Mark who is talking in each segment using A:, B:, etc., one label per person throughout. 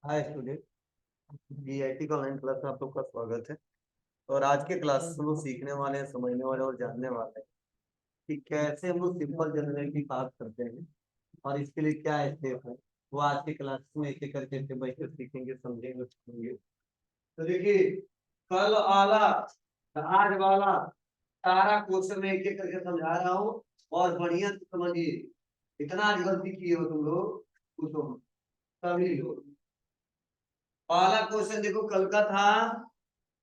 A: Hi student. GIT का online class में आप लोग का स्वागत है। और आज के क्लास में हम लोग सीखने वाले हैं, समझने वाले और जानने वाले हैं कि कैसे हम लोग सिंपल जनरल की बात करते हैं और इसके लिए क्या स्टेप है। वो आज के क्लास में एक एक करके स्टेप बाय स्टेप सीखेंगे, समझेंगे, सुनेंगे। तो देखिए, कल आला आज वाला सारा क्वेश्चन में एक एक करके समझा रहा हूँ और बढ़िया से समझिए। इतना गलती किए हो तुम लोग, पूछो मत, सभी लोग। पहला क्वेश्चन देखो, कल का था,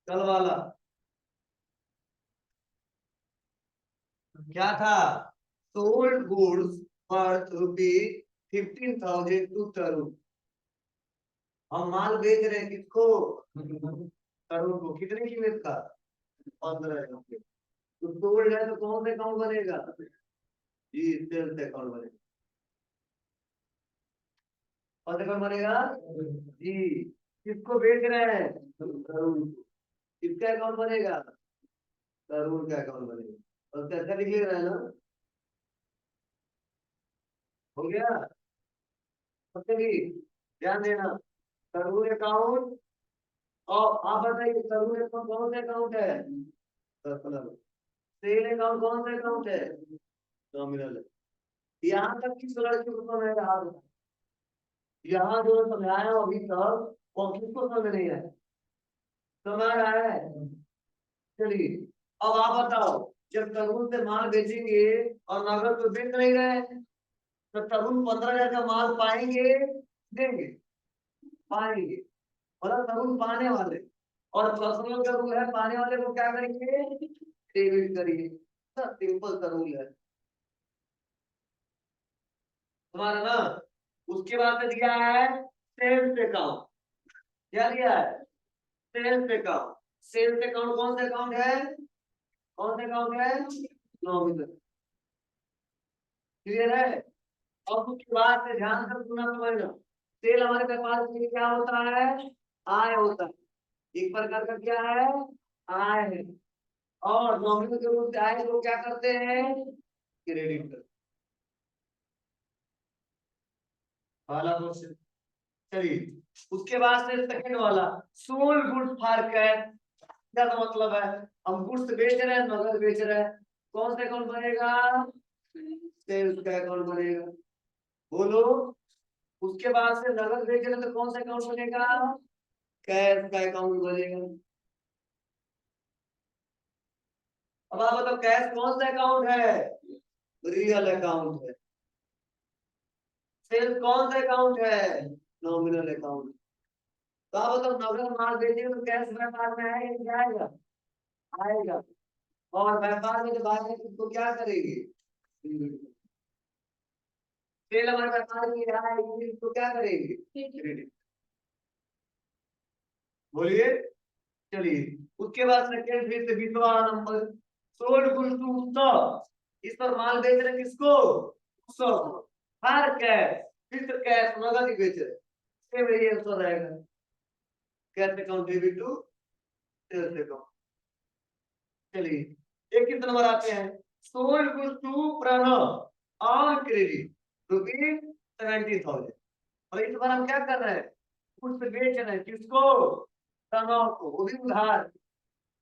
A: कल वाला क्या था? सोल्ड गुड्स वर्थ ₹15,000 टू तरुण। हम माल बेच रहे हैं किसको? तरुण को। कितने कीमत का? 15,000। तो सोल्ड है तो कौन सा अकाउंट बनेगा? जी, सेल्स अकाउंट बनेगा। कौन सा अकाउंट बनेगा? जी। किसको बेच रहे हैं? तरुण को। किसका अकाउंट बनेगा? तरुण का अकाउंट बनेगा। और कैसा लिख रहा है ना? हो गया? समझे? ध्यान देना। तरुण अकाउंट। और आप बताइए, तरुण अकाउंट कौन सा अकाउंट है? पर्सनल। सेल अकाउंट कौन सा अकाउंट है? नॉमिनल है। यहाँ तक किस लड़के को समझ में आ रहा? यहाँ जो समझाया हूं अभी तक वो किसको समझ नहीं आया? समझ आया है? चलिए, अब आप बताओ, जब तरुण से माल बेचेंगे और नगद तो बेच नहीं रहे, तो तरुण 15,000 का माल पाएंगे? देंगे? पाएंगे। मतलब तरुण पाने वाले। और पर्सनल का रूल है, पाने वाले को क्या करेंगे? डेबिट करिए। सिंपल सा रूल है तुम्हारा ना। उसके बाद में दिया है सेल्स अकाउंट। क्या दिया है? Sales account. सेल्स अकाउंट कौन सा अकाउंट है? कौन सा अकाउंट है? नॉमिनल। क्लियर है? अब उसके बाद से ध्यान से सुनना समझना। सेल हमारे व्यापार के लिए क्या होता है? आय होता है। एक प्रकार का क्या है? आय है। और नॉमिनल के रूप से आय को क्या करते हैं? क्रेडिट करते हैं। वाला क्वेश्चन। चलिए, उसके बाद से सेकंड वाला, सोल्ड गुड्स फॉर कैश। क्या का मतलब है? हम गुड्स बेच रहे हैं, नगद बेच रहे हैं। कौन सा अकाउंट बनेगा? सेल्स का अकाउंट बनेगा। बोलो। उसके बाद से नगद बेच रहे हैं तो कौन सा अकाउंट बनेगा? कैश का अकाउंट बनेगा। अब आप बताओ, कैश कौन सा अकाउंट है? रियल अकाउंट है। सेल्स कौन सा अकाउंट है? Nominal account. तो आप बताओ, नगद माल बेचेंगे तो कैश व्यापार में आएगा कि नहीं आएगा? आएगा। और व्यापार में जब आएगा तो इसको क्या करेंगे? सेल हमारे व्यापार में रहा है, इसको क्या करेंगे? क्रेडिट। बोलिए। चलिए, उसके बाद सेकंड फिर से 20वां नंबर, सोल्ड गुड्स टू उत्सव। इस पर माल बेच रहे किसको? उत्सव को। हर कैश, फिर से कैश नगद ही बेच रहे। सेम यही आंसर रहेगा। Cash account debit to sales account. चलिए, एक किस नंबर आते हैं, sold goods to Pranav on credit ₹70,000। और इस बार हम क्या कर रहे हैं? कुछ बेच रहे हैं किसको? प्रणव को, वो भी उधार।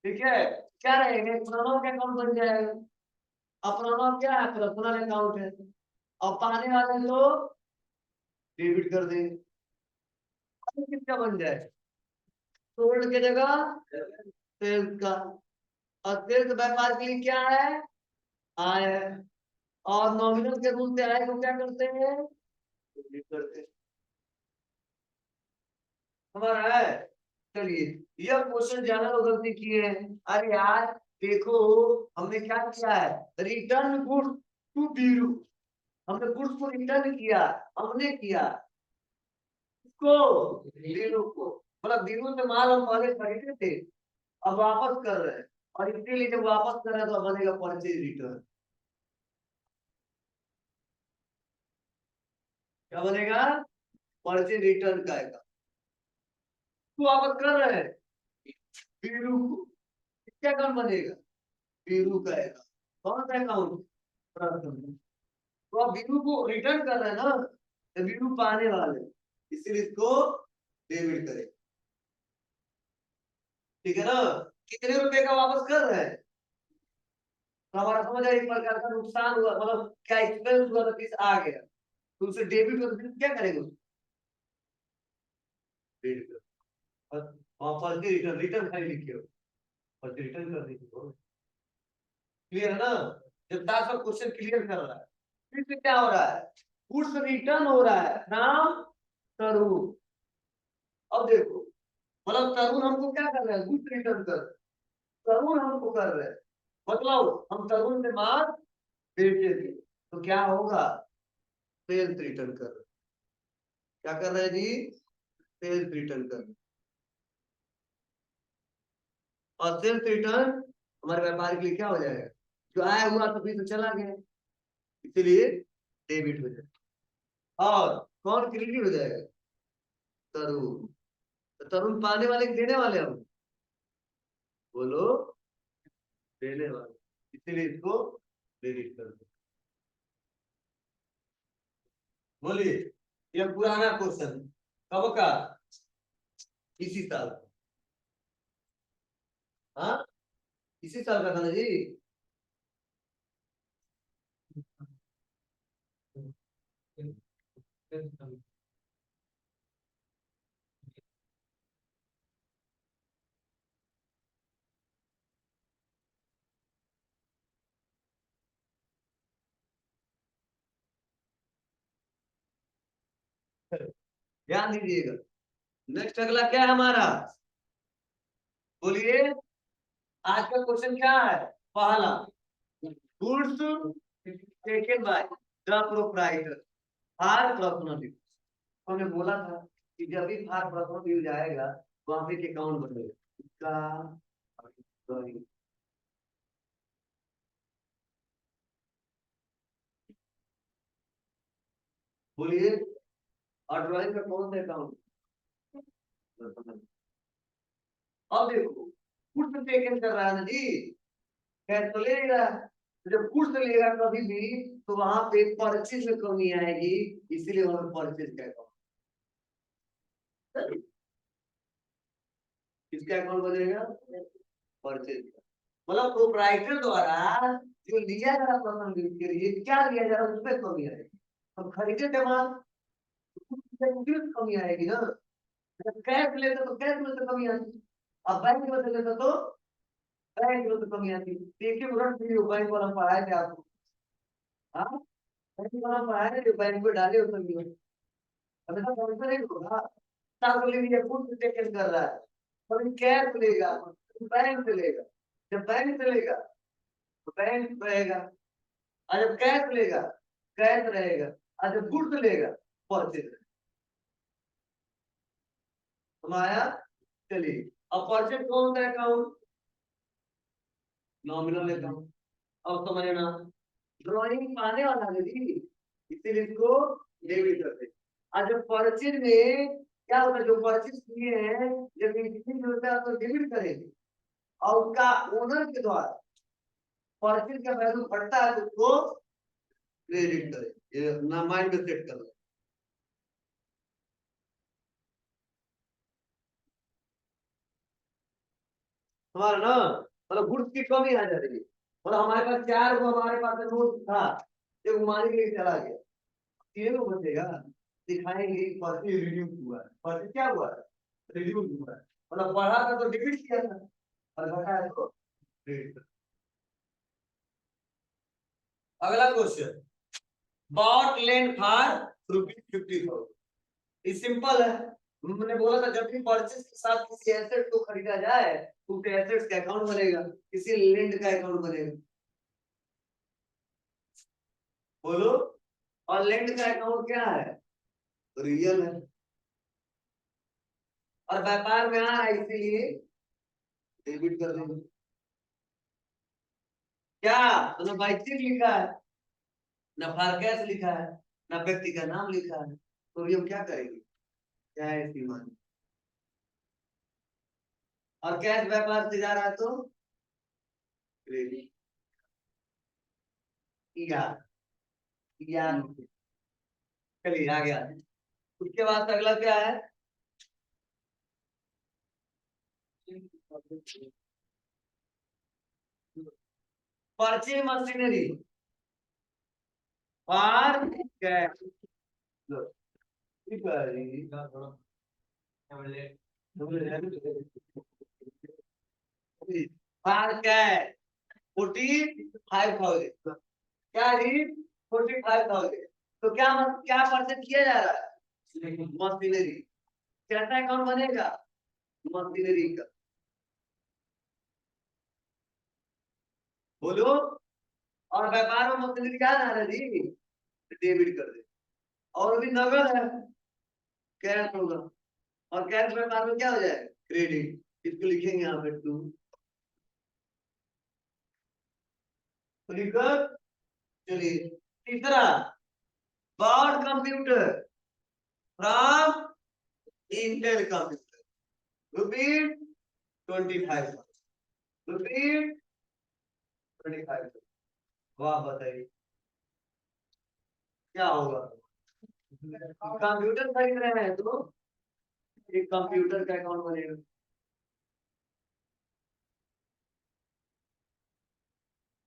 A: ठीक है? क्या रहेंगे? प्रणव का अकाउंट बन जाएगा। अब प्रणव क्या है? पर्सनल अकाउंट है। अब पाने वाले लोग डेबिट कर देंगे। अब किसका बन जाए? सोल्ड की जगह सेल्स का। और सेल्स व्यापार के लिए क्या है? आय है। और नॉमिनल के रूप से आय को क्या करते हैं? डेबिट करते हैं। हमारा है। चलिए, यह क्वेश्चन ज्यादा लोग गलती किए हैं। अरे यार, देखो, हमने क्या किया है? Return goods to Biru. हमने गुड्स को रिटर्न किया। हमने किया इसको बीरू को। मतलब बीरू से माल हम पहले खरीदे थे, अब वापस कर रहे हैं। और इसीलिए जब वापस कर रहे हैं तो बनेगा परचेज रिटर्न। क्या बनेगा? परचेज रिटर्न का आएगा। तो वापस कर रहे हैं बीरू को। क्या अकाउंट बनेगा? बीरू का आएगा। कौन सा अकाउंट? तो आप बीरू को रिटर्न कर रहे हैं ना, तो बीरू पाने वाले, इसीलिए इसको डेबिट करें, ठीक है ना। कितने रुपए का वापस कर रहे हैं, तो हमारा समझ आया एक प्रकार का नुकसान हुआ, मतलब क्या एक्सपेंस हुआ, तो किस आ गया, तो उसे डेबिट कर, फिर क्या करेंगे, डेबिट कर, और वहां पर रिटर्न, रिटर्न खाली लिखे हो और रिटर्न कर दीजिए। क्लियर है ना। जब दास का क्वेश्चन क्लियर कर रहा है, फिर से क्या हो रहा है, गुड्स रिटर्न हो रहा है फ्रॉम तरुण। अब देखो, मतलब तरुण हमको क्या कर रहा है, गुड्स रिटर्न कर, तरुण हमको कर रहे हैं, मतलब हम तरुण से माल बेचेंगे, तो क्या होगा, सेल्स रिटर्न कर रहे हैं। क्या कर रहे हैं जी, सेल्स रिटर्न कर रहे हैं। और सेल्स रिटर्न हमारे व्यापार के लिए क्या हो जाएगा, जो आया हुआ तो फिर तो चला गया, इसलिए डेबिट हो जाएगा। और कौन क्रेडिट हो जाएगा, तरुण। तो तरुण पाने वाले कि देने वाले हम, बोलो, देने वाले, इसीलिए इसको क्रेडिट कर दो। बोलिए, ये पुराना क्वेश्चन, कब का, इसी साल, हाँ इसी साल का था ना जी। ध्यान दीजिएगा। नेक्स्ट अगला क्या है हमारा, बोलिए, आज का क्वेश्चन क्या है, पहला, goods taken by the proprietor for personal use. हमने बोला था कि जब भी फॉर पर्सनल यूज आएगा वहां पे एक अकाउंट बनेगा इसका, बोलिए, और ड्राइंग का कौन सा अकाउंट, अब देखो, गुड्स टेकन कर रहा है ना जी, कैश तो लेगा, तो जब गुड्स लेगा कभी भी तो वहां पे परचेज में कमी आएगी, इसीलिए वहां पे परचेज का अकाउंट, किसका अकाउंट बनेगा, परचेज का। मतलब प्रोप्राइटर द्वारा जो लिया जा रहा पर्सनल यूज के लिए, क्या लिया जा रहा है उसमें कमी आएगी, हम खरीदे सामान तो कमी आएगी ना, जब कैश लेते तो कैश में तो कमी आती, अब बैंक में से लेते तो बैंक में तो कमी आती। देखिए उदाहरण के लिए बैंक वाला पढ़ाए थे आपको, हाँ बैंक वाला पढ़ाए थे, बैंक में डाले हो कमी, हमेशा बैंक में नहीं होगा, साथ ले लिया खुद से टेकन कर रहा है, कभी कैश लेगा, बैंक से लेगा, जब बैंक से लेगा तो बैंक रहेगा, और जब कैश लेगा कैश रहेगा, और जब गुड्स लेगा परचेज हमारा। चलिए, अब परचेज कौन सा अकाउंट, नॉमिनल अकाउंट। अब समझे ना, ड्राइंग पाने वाला है जी, इसीलिए इसको डेबिट करते हैं। और जब परचेज में क्या होता है, जो परचेज किए हैं जब इंक्रीज होता है तो डेबिट करेंगे, और उसका ओनर के द्वारा परचेज का वैल्यू बढ़ता है तो उसको क्रेडिट करें, ये ना माइंड में सेट कर, हमारा ना, मतलब गुड्स की कमी आ जा रही है, मतलब हमारे पास चार को हमारे पास नोट था, एक घुमाने के लिए चला गया, तीन को बचेगा, दिखाएंगे परचेज रिड्यूस हुआ है, परचेज क्या हुआ है, रिड्यूस हुआ है, मतलब बढ़ा था तो डेबिट किया था, और घटा है तो क्रेडिट। अगला क्वेश्चन, बॉट लैंड फॉर ₹50,000, ये सिंपल है, मैंने बोला था जब भी परचेज के साथ किसी एसेट को खरीदा जाए तो उस एसेट्स का अकाउंट बनेगा, किसी लैंड का अकाउंट बनेगा, बोलो, और लैंड का अकाउंट क्या है, रियल है, और व्यापार में आ रहा है इसीलिए डेबिट कर देंगे। क्या, तो ना बाई चेक लिखा है, ना फार कैश लिखा है, ना व्यक्ति का नाम लिखा है, तो ये हम क्या करेंगे, क्या है सीमा, और कैश व्यापार से जा रहा है तो क्रेडिट, या या चलिए आ गया। उसके बाद अगला क्या है, purchase machinery for cash. For cash 45,000। क्या जी 45,000। तो क्या परचेज किया जा रहा है मशीनरी। कैसा अकाउंट बनेगा मशीनरी का बोलो। और व्यापार में मशीनरी क्या जा रहा है जी डेबिट कर दे। और भी नगद है कैश होगा। और कैश व्यापार में क्या हो जाएगा क्रेडिट। इसको लिखेंगे यहाँ पे टू लिखकर। चलिए तीसरा bought computer from Intel computer ₹25,000 ₹25,000। वाह बताइए क्या होगा। कंप्यूटर खरीद रहे हैं तो एक कंप्यूटर का अकाउंट बनेगा।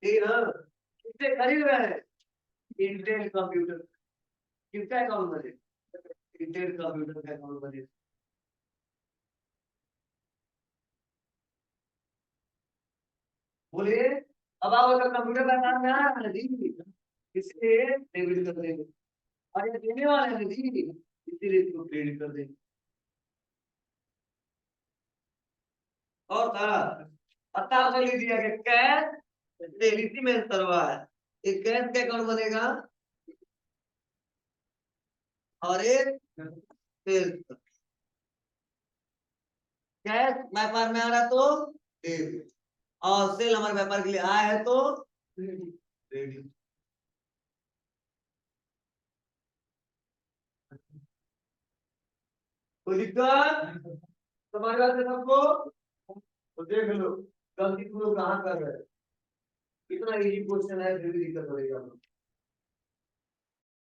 A: ठीक है ना। किससे खरीद रहे हैं इंटेल कंप्यूटर। किसका अकाउंट बनेगा इंटेल कंप्यूटर का अकाउंट बनेगा। बोलिए अब आप अगर कंप्यूटर का काम में आ रहा है जी इसलिए डेबिट कर देंगे। और ये देने वाले हैं जी इसीलिए इसको क्रेडिट कर देंगे। और था पता चली दिया कि कैश डेबिट में करवा है। एक कैश का अकाउंट बनेगा और एक सेल्स। कैश व्यापार में आ रहा तो डेबिट और सेल हमारे व्यापार के लिए आया है तो क्रेडिट। कोई दिक्कत समझ रहे थे सबको। तो देख लो गलती तुम लोग कहाँ कर रहे हैं। इतना इजी क्वेश्चन है फिर भी दिक्कत हो रही है।